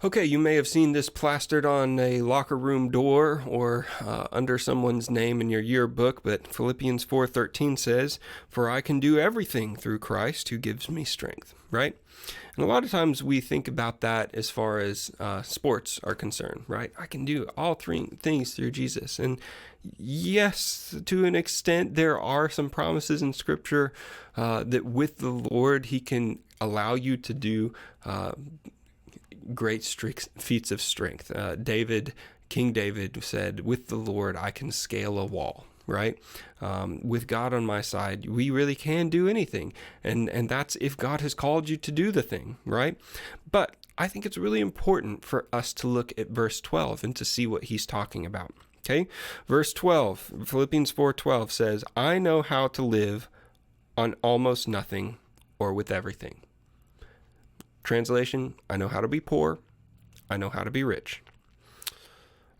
Okay, you may have seen this plastered on a locker room door or under someone's name in your yearbook, but Philippians 4:13 says, "For I can do everything through Christ who gives me strength," right? And a lot of times we think about that as far as sports are concerned, right? I can do all three things through Jesus. And yes, to an extent, there are some promises in Scripture that with the Lord, He can allow you to do great feats of strength. King David said, "With the Lord, I can scale a wall." Right? With God on my side, we really can do anything. And that's if God has called you to do the thing, right? But I think it's really important for us to look at verse 12 and to see what he's talking about. Okay? Verse 12, Philippians 4:12 says, "I know how to live on almost nothing or with everything." Translation, I know how to be poor. I know how to be rich.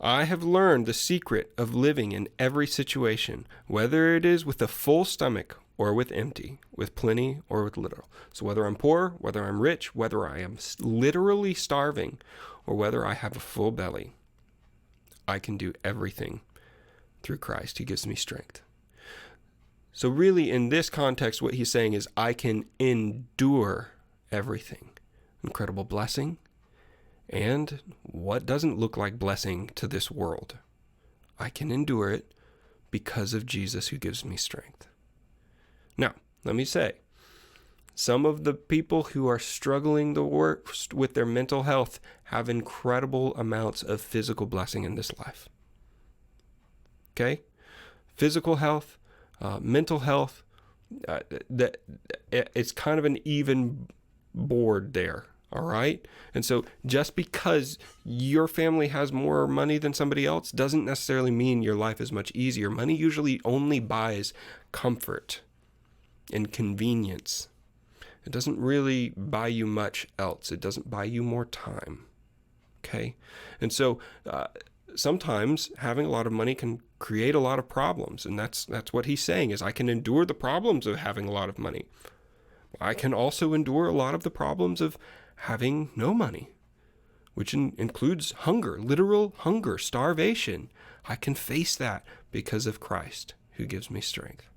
I have learned the secret of living in every situation, whether it is with a full stomach or with empty, with plenty or with little. So whether I'm poor, whether I'm rich, whether I am literally starving, or whether I have a full belly, I can do everything through Christ who gives me strength. So really in this context, what he's saying is I can endure everything. Incredible blessing. And what doesn't look like blessing to this world? I can endure it because of Jesus who gives me strength. Now, let me say, some of the people who are struggling the worst with their mental health have incredible amounts of physical blessing in this life. Okay? Physical health, mental health, it's kind of an even board there. All right? And so just because your family has more money than somebody else doesn't necessarily mean your life is much easier. Money usually only buys comfort and convenience. It doesn't really buy you much else. It doesn't buy you more time. Okay? And so sometimes having a lot of money can create a lot of problems. And that's what he's saying is I can endure the problems of having a lot of money. I can also endure a lot of the problems of having no money, which includes hunger, literal hunger, starvation. I can face that because of Christ who gives me strength.